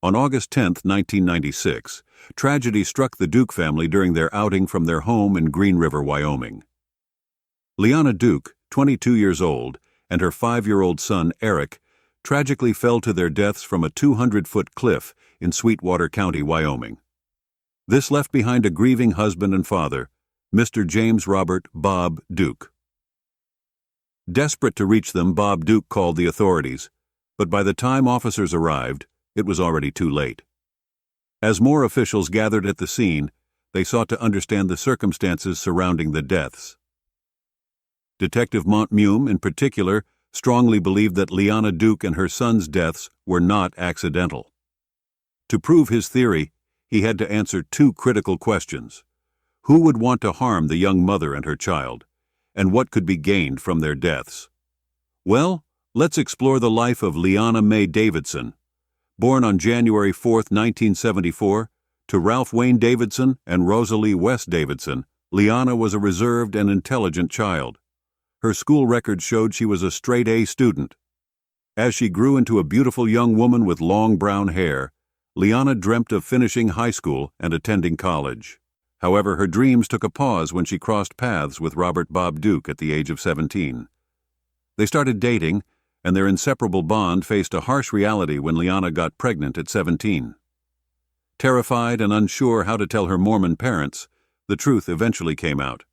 On August 10, 1996, tragedy struck the Duke family during their outing from their home in Green River, Wyoming. Leanna Duke, 22 years old, and her 5-year-old son, Eric, tragically fell to their deaths from a 200-foot cliff in Sweetwater County, Wyoming. This left behind a grieving husband and father, Mr. James Robert "Bob" Duke. Desperate to reach them, Bob Duke called the authorities, but by the time officers arrived, it was already too late. As more officials gathered at the scene, they sought to understand the circumstances surrounding the deaths. Detective Montmume, in particular, strongly believed that Leanna Duke and her son's deaths were not accidental. To prove his theory, he had to answer 2 critical questions. Who would want to harm the young mother and her child, and what could be gained from their deaths? Well, let's explore the life of Leanna Mae Davidson. Born on January 4, 1974, to Ralph Wayne Davidson and Rosalie West Davidson, Leanna was a reserved and intelligent child. Her school records showed she was a straight-A student. As she grew into a beautiful young woman with long brown hair, Leanna dreamt of finishing high school and attending college. However, her dreams took a pause when she crossed paths with Robert "Bob" Duke at the age of 17. They started dating, and their inseparable bond faced a harsh reality when Leanna got pregnant at 17. Terrified and unsure how to tell her Mormon parents, the truth eventually came out.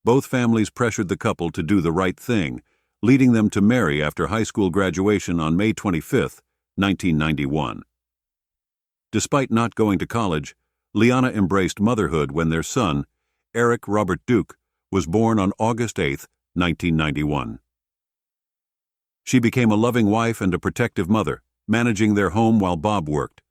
Both families pressured the couple to do the right thing, leading them to marry after high school graduation on May 25, 1991. Despite not going to college, Leanna embraced motherhood when their son, Eric Robert Duke, was born on August 8, 1991. She became a loving wife and a protective mother, managing their home while Bob worked.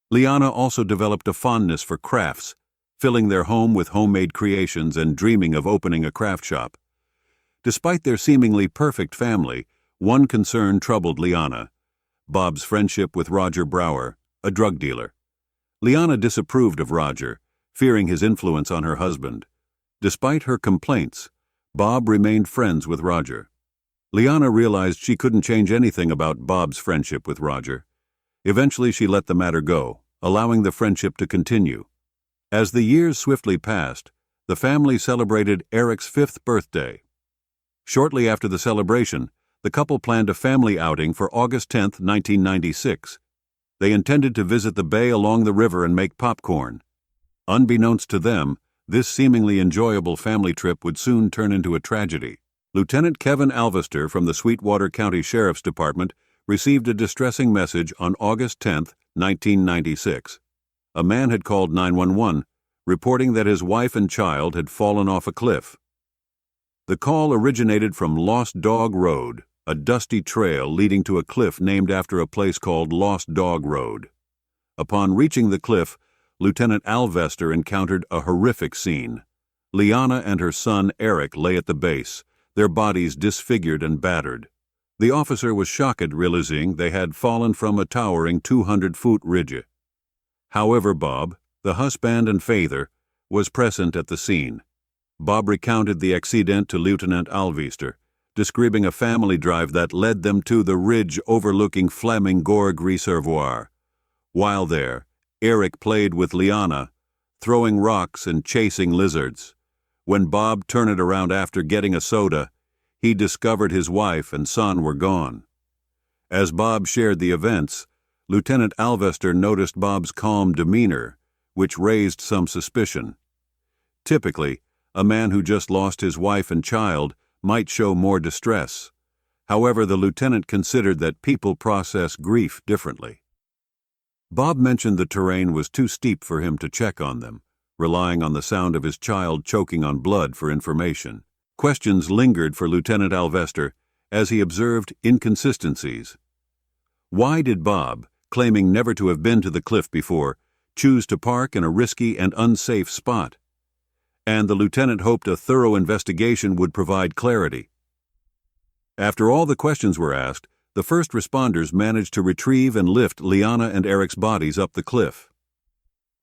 Leanna also developed a fondness for crafts, filling their home with homemade creations and dreaming of opening a craft shop. Despite their seemingly perfect family, one concern troubled Leanna: Bob's friendship with Roger Brower, a drug dealer. Leanna disapproved of Roger, fearing his influence on her husband. Despite her complaints, Bob remained friends with Roger. Leanna realized she couldn't change anything about Bob's friendship with Roger. Eventually, she let the matter go, allowing the friendship to continue. As the years swiftly passed, the family celebrated Eric's 5th birthday. Shortly after the celebration, the couple planned a family outing for August 10, 1996. They intended to visit the bay along the river and make popcorn. Unbeknownst to them, this seemingly enjoyable family trip would soon turn into a tragedy. Lieutenant Kevin Alvester from the Sweetwater County Sheriff's Department received a distressing message on August 10, 1996. A man had called 911, reporting that his wife and child had fallen off a cliff. The call originated from Lost Dog Road, a dusty trail leading to a cliff named after a place called Lost Dog Road. Upon reaching the cliff, Lieutenant Alvester encountered a horrific scene. Leanna and her son Eric lay at the base, their bodies disfigured and battered. The officer was shocked, realizing they had fallen from a towering 200-foot ridge. However, Bob, the husband and father, was present at the scene. Bob recounted the accident to Lieutenant Alvester, describing a family drive that led them to the ridge overlooking Flaming Gorge Reservoir. While there, Eric played with Leanna, throwing rocks and chasing lizards. When Bob turned around after getting a soda, he discovered his wife and son were gone. As Bob shared the events, Lieutenant Alvester noticed Bob's calm demeanor, which raised some suspicion. Typically, a man who just lost his wife and child might show more distress. However, the lieutenant considered that people process grief differently. Bob mentioned the terrain was too steep for him to check on them, relying on the sound of his child choking on blood for information. Questions lingered for Lieutenant Alvester as he observed inconsistencies. Why did Bob, claiming never to have been to the cliff before, choose to park in a risky and unsafe spot? And the lieutenant hoped a thorough investigation would provide clarity. After all the questions were asked, the first responders managed to retrieve and lift Leanna and Eric's bodies up the cliff.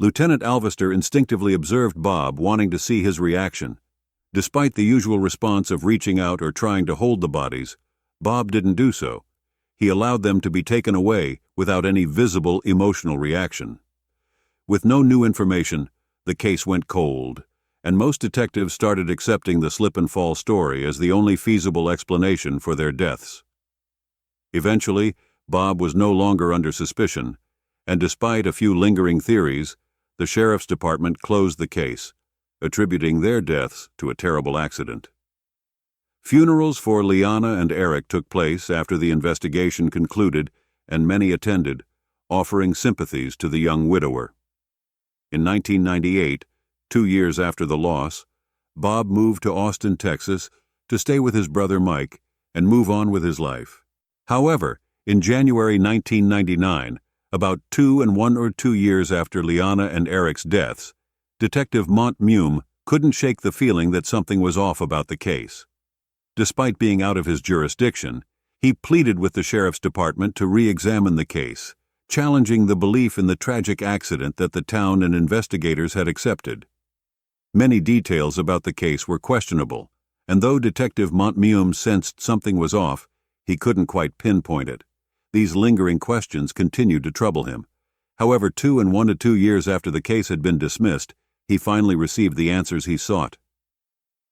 Lieutenant Alvester instinctively observed Bob, wanting to see his reaction. Despite the usual response of reaching out or trying to hold the bodies, Bob didn't do so. he allowed them to be taken away without any visible emotional reaction. With no new information, the case went cold, and most detectives started accepting the slip-and-fall story as the only feasible explanation for their deaths. Eventually, Bob was no longer under suspicion, and despite a few lingering theories, the sheriff's department closed the case, attributing their deaths to a terrible accident. Funerals for Liana and Eric took place after the investigation concluded, and many attended, offering sympathies to the young widower. In 1998, 2 years after the loss, Bob moved to Austin, Texas, to stay with his brother Mike and move on with his life. However, in January 1999, about 1 or 2 years after Liana and Eric's deaths, Detective Montmume couldn't shake the feeling that something was off about the case. Despite being out of his jurisdiction, he pleaded with the sheriff's department to re-examine the case, challenging the belief in the tragic accident that the town and investigators had accepted. Many details about the case were questionable, and though Detective Montmume sensed something was off, he couldn't quite pinpoint it. These lingering questions continued to trouble him. However, 1 to 2 years after the case had been dismissed, he finally received the answers he sought.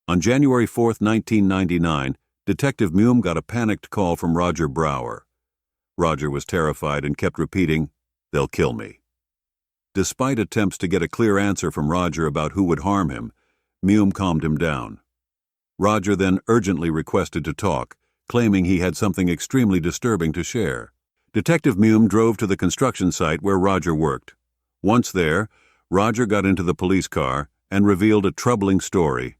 On January 4, 1999, Detective Mume got a panicked call from Roger Brower. Roger was terrified and kept repeating, "They'll kill me." Despite attempts to get a clear answer from Roger about who would harm him, Mume calmed him down. Roger then urgently requested to talk, claiming he had something extremely disturbing to share. Detective Mume drove to the construction site where Roger worked. Once there, Roger got into the police car and revealed a troubling story.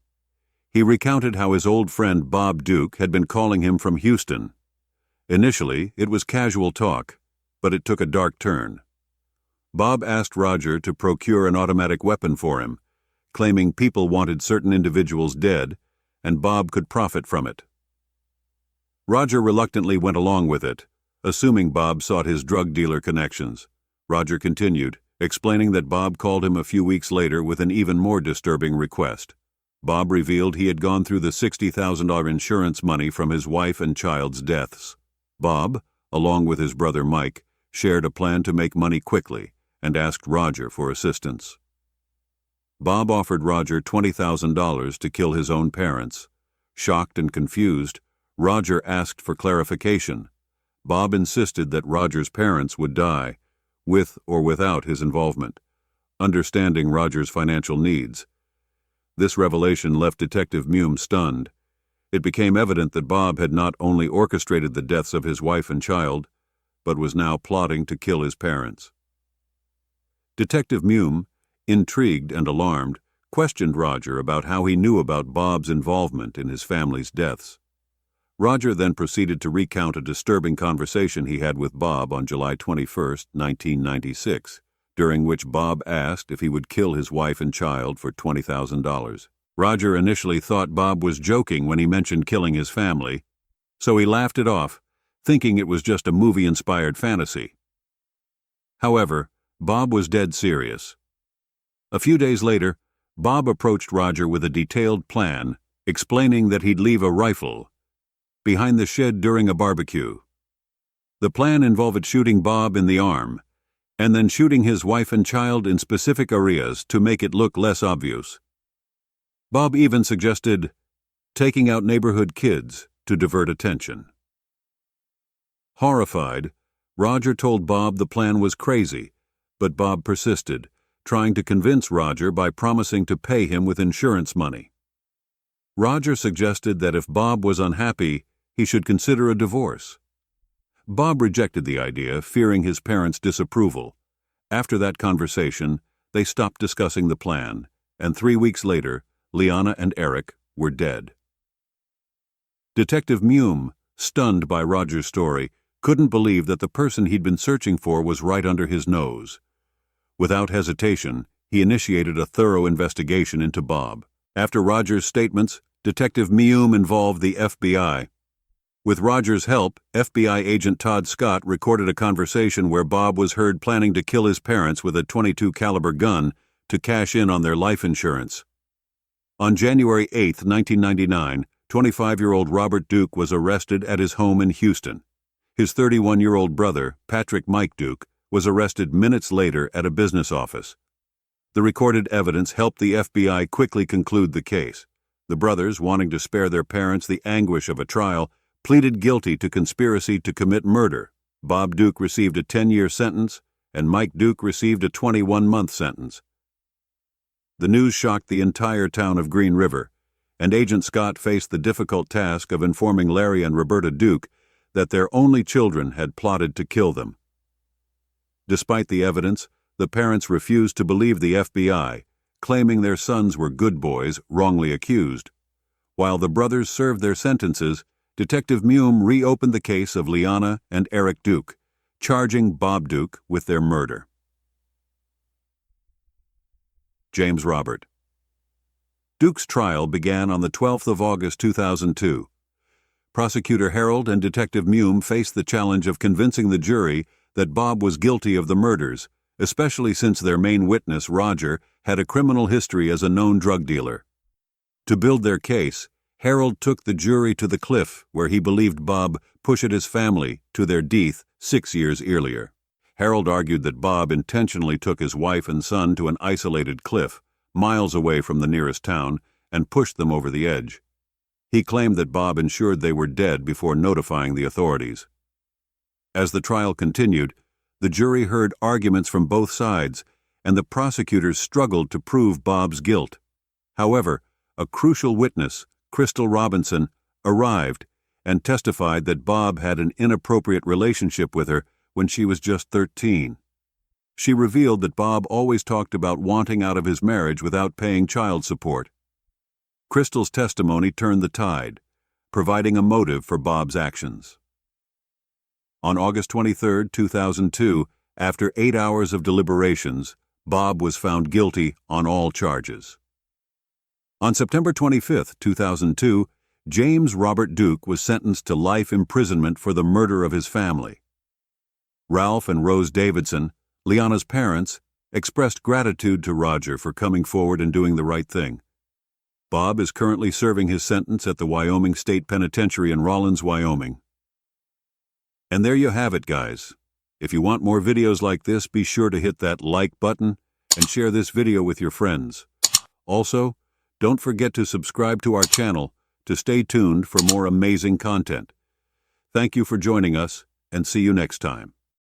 He recounted how his old friend Bob Duke had been calling him from Houston. Initially, it was casual talk, but it took a dark turn. Bob asked Roger to procure an automatic weapon for him, claiming people wanted certain individuals dead, and Bob could profit from it. Roger reluctantly went along with it, assuming Bob sought his drug dealer connections. Roger continued, explaining that Bob called him a few weeks later with an even more disturbing request. Bob revealed he had gone through the $60,000 insurance money from his wife and child's deaths. Bob, along with his brother Mike, shared a plan to make money quickly and asked Roger for assistance. Bob offered Roger $20,000 to kill his own parents. Shocked and confused, Roger asked for clarification. Bob insisted that Roger's parents would die, with or without his involvement, understanding Roger's financial needs. This revelation left Detective Mume stunned. It became evident that Bob had not only orchestrated the deaths of his wife and child, but was now plotting to kill his parents. Detective Mume, intrigued and alarmed, questioned Roger about how he knew about Bob's involvement in his family's deaths. Roger then proceeded to recount a disturbing conversation he had with Bob on July 21, 1996, during which Bob asked if he would kill his wife and child for $20,000. Roger initially thought Bob was joking when he mentioned killing his family, so he laughed it off, thinking it was just a movie-inspired fantasy. However, Bob was dead serious. A few days later, Bob approached Roger with a detailed plan, explaining that he'd leave a rifle behind the shed during a barbecue. The plan involved shooting Bob in the arm, and then shooting his wife and child in specific areas to make it look less obvious. Bob even suggested taking out neighborhood kids to divert attention. Horrified, Roger told Bob the plan was crazy, but Bob persisted, trying to convince Roger by promising to pay him with insurance money. Roger suggested that if Bob was unhappy, he should consider a divorce. Bob rejected the idea, fearing his parents' disapproval. After that conversation, they stopped discussing the plan, and 3 weeks later, Liana and Eric were dead. Detective Mume, stunned by Roger's story, couldn't believe that the person he'd been searching for was right under his nose. Without hesitation, he initiated a thorough investigation into Bob. After Roger's statements, Detective Mume involved the FBI. With Roger's help, FBI agent Todd Scott recorded a conversation where Bob was heard planning to kill his parents with a .22 caliber gun to cash in on their life insurance. On January 8, 1999, 25-year-old Robert Duke was arrested at his home in Houston. His 31-year-old brother, Patrick Mike Duke, was arrested minutes later at a business office. The recorded evidence helped the FBI quickly conclude the case. The brothers, wanting to spare their parents the anguish of a trial, pleaded guilty to conspiracy to commit murder. Bob Duke received a 10-year sentence, and Mike Duke received a 21-month sentence. The news shocked the entire town of Green River, and Agent Scott faced the difficult task of informing Larry and Roberta Duke that their only children had plotted to kill them. Despite the evidence, the parents refused to believe the FBI, claiming their sons were good boys wrongly accused. While the brothers served their sentences, Detective Mume reopened the case of Liana and Eric Duke, charging Bob Duke with their murder. James Robert. Duke's trial began on the 12th of August 2002. Prosecutor Harold and Detective Mume faced the challenge of convincing the jury that Bob was guilty of the murders, especially since their main witness, Roger, had a criminal history as a known drug dealer. To build their case, Harold took the jury to the cliff where he believed Bob pushed his family to their death 6 years earlier. Harold argued that Bob intentionally took his wife and son to an isolated cliff, miles away from the nearest town, and pushed them over the edge. He claimed that Bob ensured they were dead before notifying the authorities. As the trial continued, the jury heard arguments from both sides, and the prosecutors struggled to prove Bob's guilt. However, a crucial witness, Crystal Robinson, arrived and testified that Bob had an inappropriate relationship with her when she was just 13. She revealed that Bob always talked about wanting out of his marriage without paying child support. Crystal's testimony turned the tide, providing a motive for Bob's actions. On August 23, 2002, after 8 hours of deliberations, Bob was found guilty on all charges. On September 25, 2002, James Robert Duke was sentenced to life imprisonment for the murder of his family. Ralph and Rose Davidson, Liana's parents, expressed gratitude to Roger for coming forward and doing the right thing. Bob is currently serving his sentence at the Wyoming State Penitentiary in Rawlins, Wyoming. And there you have it, guys. If you want more videos like this, be sure to hit that like button and share this video with your friends. Also, don't forget to subscribe to our channel to stay tuned for more amazing content. Thank you for joining us, and see you next time.